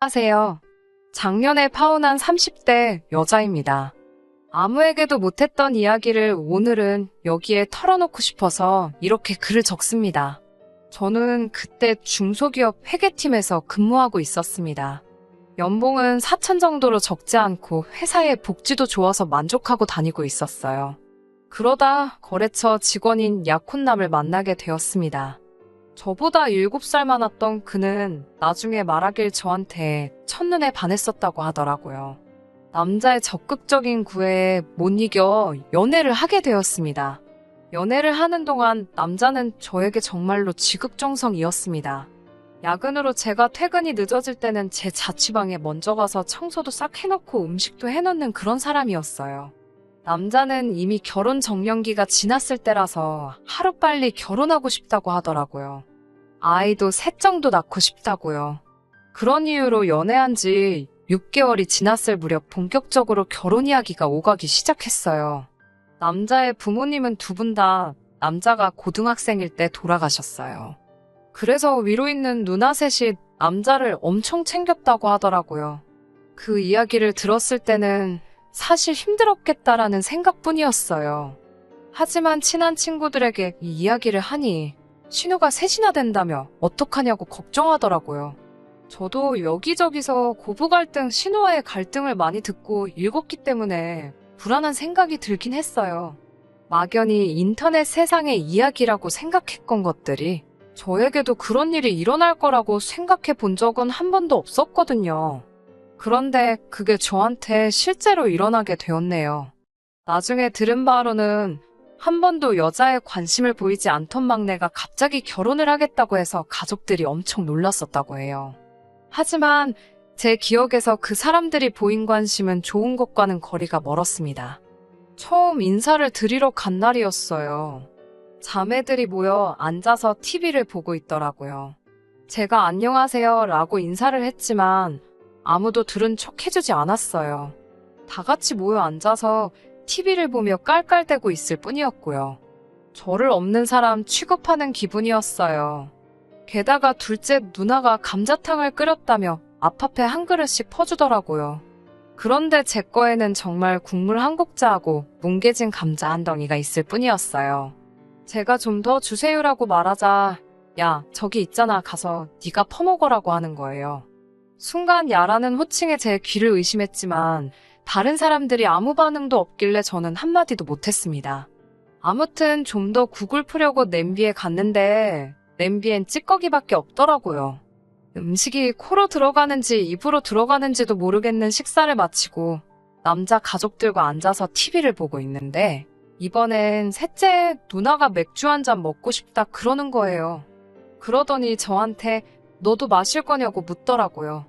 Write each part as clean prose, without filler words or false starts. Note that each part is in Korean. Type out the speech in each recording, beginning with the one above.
안녕하세요. 작년에 파혼한 30대 여자입니다. 아무에게도 못했던 이야기를 오늘은 여기에 털어놓고 싶어서 이렇게 글을 적습니다. 저는 그때 중소기업 회계팀에서 근무하고 있었습니다. 연봉은 4천 정도로 적지 않고 회사의 복지도 좋아서 만족하고 다니고 있었어요. 그러다 거래처 직원인 약혼남을 만나게 되었습니다. 저보다 7살 많았던 그는 나중에 말하길 저한테 첫눈에 반했었다고 하더라고요. 남자의 적극적인 구애에 못 이겨 연애를 하게 되었습니다. 연애를 하는 동안 남자는 저에게 정말로 지극정성이었습니다. 야근으로 제가 퇴근이 늦어질 때는 제 자취방에 먼저 가서 청소도 싹 해놓고 음식도 해놓는 그런 사람이었어요. 남자는 이미 결혼 정년기가 지났을 때라서 하루빨리 결혼하고 싶다고 하더라고요. 아이도 셋 정도 낳고 싶다고요. 그런 이유로 연애한 지 6개월이 지났을 무렵 본격적으로 결혼 이야기가 오가기 시작했어요. 남자의 부모님은 두 분 다 남자가 고등학생일 때 돌아가셨어요. 그래서 위로 있는 누나 셋이 남자를 엄청 챙겼다고 하더라고요. 그 이야기를 들었을 때는 사실 힘들었겠다라는 생각뿐이었어요. 하지만 친한 친구들에게 이 이야기를 하니 신우가 셋이나 된다며 어떡하냐고 걱정하더라고요. 저도 여기저기서 고부 갈등, 신우와의 갈등을 많이 듣고 읽었기 때문에 불안한 생각이 들긴 했어요. 막연히 인터넷 세상의 이야기라고 생각했던 것들이 저에게도 그런 일이 일어날 거라고 생각해 본 적은 한 번도 없었거든요. 그런데 그게 저한테 실제로 일어나게 되었네요. 나중에 들은 바로는 한 번도 여자에 관심을 보이지 않던 막내가 갑자기 결혼을 하겠다고 해서 가족들이 엄청 놀랐었다고 해요. 하지만 제 기억에서 그 사람들이 보인 관심은 좋은 것과는 거리가 멀었습니다. 처음 인사를 드리러 간 날이었어요. 자매들이 모여 앉아서 TV를 보고 있더라고요. 제가 안녕하세요 라고 인사를 했지만 아무도 들은 척 해주지 않았어요. 다 같이 모여 앉아서 TV를 보며 깔깔대고 있을 뿐이었고요. 저를 없는 사람 취급하는 기분이었어요. 게다가 둘째 누나가 감자탕을 끓였다며 앞앞에 한 그릇씩 퍼주더라고요. 그런데 제 거에는 정말 국물 한 국자하고 뭉개진 감자 한 덩이가 있을 뿐이었어요. 제가 좀 더 주세요라고 말하자 야 저기 있잖아 가서 네가 퍼먹으라고 하는 거예요. 순간 야라는 호칭에 제 귀를 의심했지만 다른 사람들이 아무 반응도 없길래 저는 한마디도 못했습니다. 아무튼 좀 더 국을 풀려고 냄비에 갔는데 냄비엔 찌꺼기밖에 없더라고요. 음식이 코로 들어가는지 입으로 들어가는지도 모르겠는 식사를 마치고 남자 가족들과 앉아서 TV를 보고 있는데 이번엔 셋째 누나가 맥주 한 잔 먹고 싶다 그러는 거예요. 그러더니 저한테 너도 마실 거냐고 묻더라고요.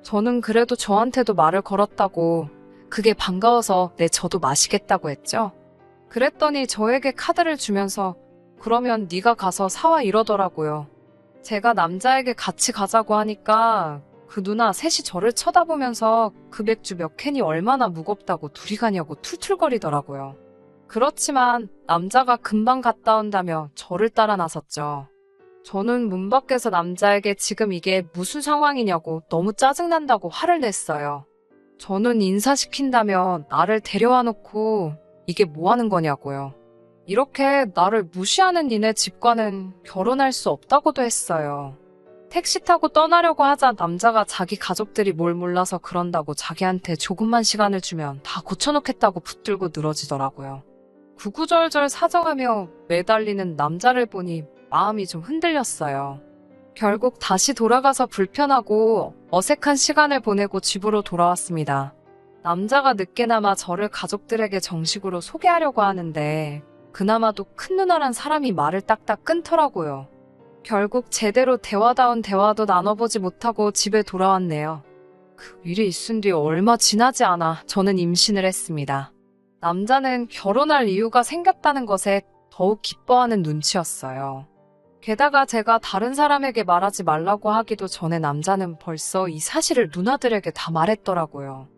저는 그래도 저한테도 말을 걸었다고 그게 반가워서 네 저도 마시겠다고 했죠. 그랬더니 저에게 카드를 주면서 그러면 네가 가서 사와 이러더라고요. 제가 남자에게 같이 가자고 하니까 그 누나 셋이 저를 쳐다보면서 그 맥주 몇 캔이 얼마나 무겁다고 둘이 가냐고 툴툴거리더라고요. 그렇지만 남자가 금방 갔다 온다며 저를 따라 나섰죠. 저는 문 밖에서 남자에게 지금 이게 무슨 상황이냐고 너무 짜증난다고 화를 냈어요. 저는 인사시킨다며 나를 데려와 놓고 이게 뭐 하는 거냐고요. 이렇게 나를 무시하는 니네 집과는 결혼할 수 없다고도 했어요. 택시 타고 떠나려고 하자 남자가 자기 가족들이 뭘 몰라서 그런다고 자기한테 조금만 시간을 주면 다 고쳐놓겠다고 붙들고 늘어지더라고요. 구구절절 사정하며 매달리는 남자를 보니 마음이 좀 흔들렸어요. 결국 다시 돌아가서 불편하고 어색한 시간을 보내고 집으로 돌아왔습니다. 남자가 늦게나마 저를 가족들에게 정식으로 소개하려고 하는데 그나마도 큰 누나란 사람이 말을 딱딱 끊더라고요. 결국 제대로 대화다운 대화도 나눠보지 못하고 집에 돌아왔네요. 그 일이 있은 뒤 얼마 지나지 않아 저는 임신을 했습니다. 남자는 결혼할 이유가 생겼다는 것에 더욱 기뻐하는 눈치였어요. 게다가 제가 다른 사람에게 말하지 말라고 하기도 전에 남자는 벌써 이 사실을 누나들에게 다 말했더라고요.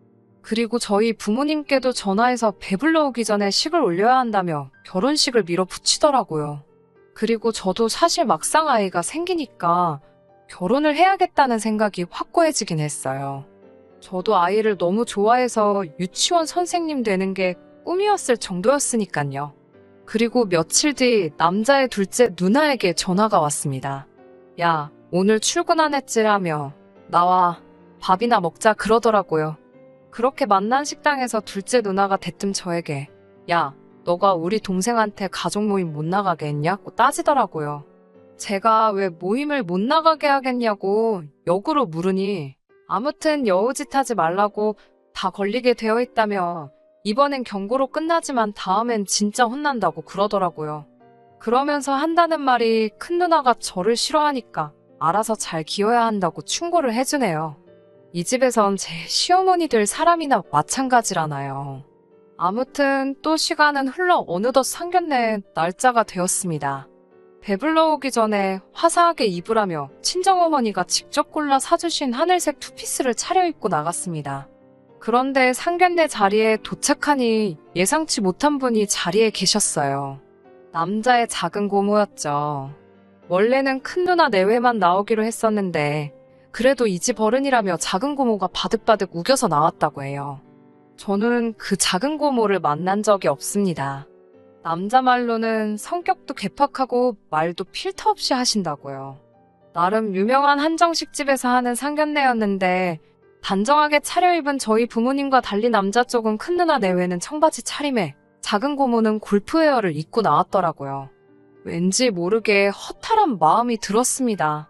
그리고 저희 부모님께도 전화해서 배불러 오기 전에 식을 올려야 한다며 결혼식을 밀어붙이더라고요. 그리고 저도 사실 막상 아이가 생기니까 결혼을 해야겠다는 생각이 확고해지긴 했어요. 저도 아이를 너무 좋아해서 유치원 선생님 되는 게 꿈이었을 정도였으니까요. 그리고 며칠 뒤 남자의 둘째 누나에게 전화가 왔습니다. 야, 오늘 출근 안 했지라며 나와 밥이나 먹자 그러더라고요. 그렇게 만난 식당에서 둘째 누나가 대뜸 저에게 야, 너가 우리 동생한테 가족 모임 못 나가게 했냐고 따지더라고요. 제가 왜 모임을 못 나가게 하겠냐고 역으로 물으니 아무튼 여우짓 하지 말라고 다 걸리게 되어 있다며 이번엔 경고로 끝나지만 다음엔 진짜 혼난다고 그러더라고요. 그러면서 한다는 말이 큰 누나가 저를 싫어하니까 알아서 잘 기어야 한다고 충고를 해주네요. 이 집에선 제 시어머니들 사람이나 마찬가지라나요. 아무튼 또 시간은 흘러 어느덧 상견례 날짜가 되었습니다. 배불러 오기 전에 화사하게 입으라며 친정어머니가 직접 골라 사주신 하늘색 투피스를 차려입고 나갔습니다. 그런데 상견례 자리에 도착하니 예상치 못한 분이 자리에 계셨어요. 남자의 작은 고모였죠. 원래는 큰 누나 내외만 나오기로 했었는데 그래도 이 집 어른이라며 작은 고모가 바득바득 우겨서 나왔다고 해요. 저는 그 작은 고모를 만난 적이 없습니다. 남자 말로는 성격도 괴팍하고 말도 필터 없이 하신다고요. 나름 유명한 한정식 집에서 하는 상견례였는데 단정하게 차려입은 저희 부모님과 달리 남자 쪽은 큰 누나 내외는 청바지 차림에 작은 고모는 골프웨어를 입고 나왔더라고요. 왠지 모르게 허탈한 마음이 들었습니다.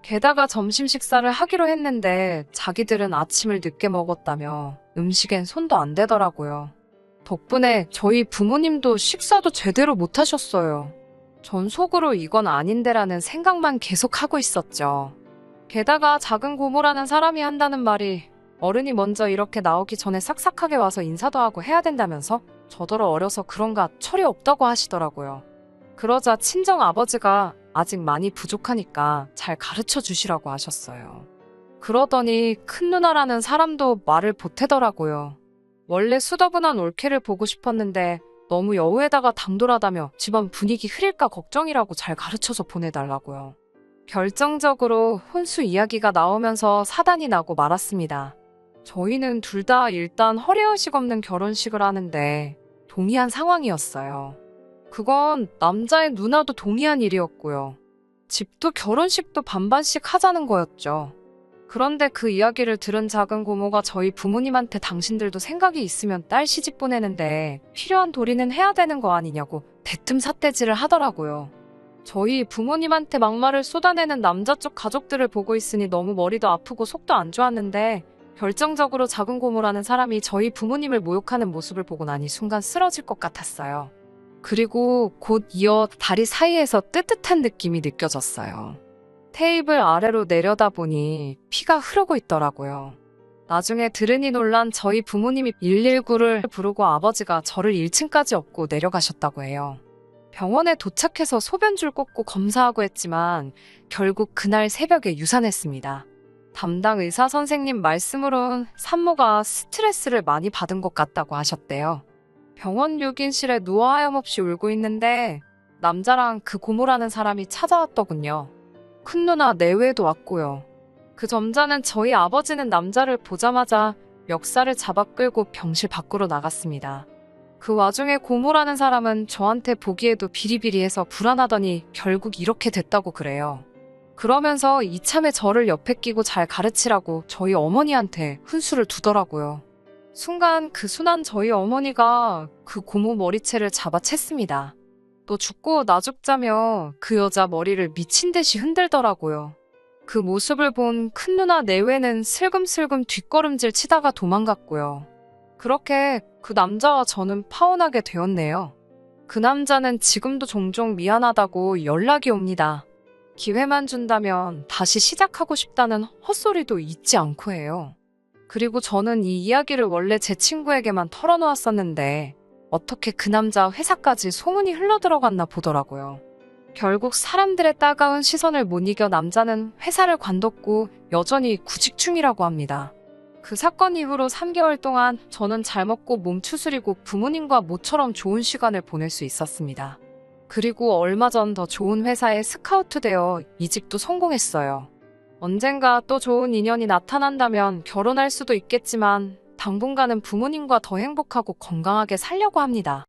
게다가 점심 식사를 하기로 했는데 자기들은 아침을 늦게 먹었다며 음식엔 손도 안 대더라고요. 덕분에 저희 부모님도 식사도 제대로 못 하셨어요. 전 속으로 이건 아닌데라는 생각만 계속하고 있었죠. 게다가 작은 고모라는 사람이 한다는 말이 어른이 먼저 이렇게 나오기 전에 싹싹하게 와서 인사도 하고 해야 된다면서 저더러 어려서 그런가 철이 없다고 하시더라고요. 그러자 친정 아버지가 아직 많이 부족하니까 잘 가르쳐 주시라고 하셨어요. 그러더니 큰 누나라는 사람도 말을 보태더라고요. 원래 수더분한 올케를 보고 싶었는데 너무 여우에다가 당돌하다며 집안 분위기 흐릴까 걱정이라고 잘 가르쳐서 보내달라고요. 결정적으로 혼수 이야기가 나오면서 사단이 나고 말았습니다. 저희는 둘 다 일단 허례허식 없는 결혼식을 하는데 동의한 상황이었어요. 그건 남자의 누나도 동의한 일이었고요. 집도 결혼식도 반반씩 하자는 거였죠. 그런데 그 이야기를 들은 작은 고모가 저희 부모님한테 당신들도 생각이 있으면 딸 시집 보내는데 필요한 도리는 해야 되는 거 아니냐고 대뜸 삿대질을 하더라고요. 저희 부모님한테 막말을 쏟아내는 남자 쪽 가족들을 보고 있으니 너무 머리도 아프고 속도 안 좋았는데 결정적으로 작은 고모라는 사람이 저희 부모님을 모욕하는 모습을 보고 나니 순간 쓰러질 것 같았어요. 그리고 곧 이어 다리 사이에서 뜨뜻한 느낌이 느껴졌어요. 테이블 아래로 내려다보니 피가 흐르고 있더라고요. 나중에 들으니 놀란 저희 부모님이 119를 부르고 아버지가 저를 1층까지 업고 내려가셨다고 해요. 병원에 도착해서 소변줄 꽂고 검사하고 했지만 결국 그날 새벽에 유산했습니다. 담당 의사 선생님 말씀으론 산모가 스트레스를 많이 받은 것 같다고 하셨대요. 병원 유gin실에 누워 하염없이 울고 있는데 남자랑 그 고모라는 사람이 찾아왔더군요. 큰 누나 내외도 왔고요. 그 점자는 저희 아버지는 남자를 보자마자 멱살을 잡아 끌고 병실 밖으로 나갔습니다. 그 와중에 고모라는 사람은 저한테 보기에도 비리비리해서 불안하더니 결국 이렇게 됐다고 그래요. 그러면서 이참에 저를 옆에 끼고 잘 가르치라고 저희 어머니한테 훈수를 두더라고요. 순간 그 순한 저희 어머니가 그 고모 머리채를 잡아챘습니다. 너 죽고 나 죽자며 그 여자 머리를 미친 듯이 흔들더라고요. 그 모습을 본 큰 누나 내외는 슬금슬금 뒷걸음질 치다가 도망갔고요. 그렇게 그 남자와 저는 파혼하게 되었네요. 그 남자는 지금도 종종 미안하다고 연락이 옵니다. 기회만 준다면 다시 시작하고 싶다는 헛소리도 잊지 않고 해요. 그리고 저는 이 이야기를 원래 제 친구에게만 털어놓았었는데 어떻게 그 남자 회사까지 소문이 흘러들어갔나 보더라고요. 결국 사람들의 따가운 시선을 못 이겨 남자는 회사를 관뒀고 여전히 구직 중이라고 합니다. 그 사건 이후로 3개월 동안 저는 잘 먹고 몸 추스리고 부모님과 모처럼 좋은 시간을 보낼 수 있었습니다. 그리고 얼마 전 더 좋은 회사에 스카우트되어 이직도 성공했어요. 언젠가 또 좋은 인연이 나타난다면 결혼할 수도 있겠지만 당분간은 부모님과 더 행복하고 건강하게 살려고 합니다.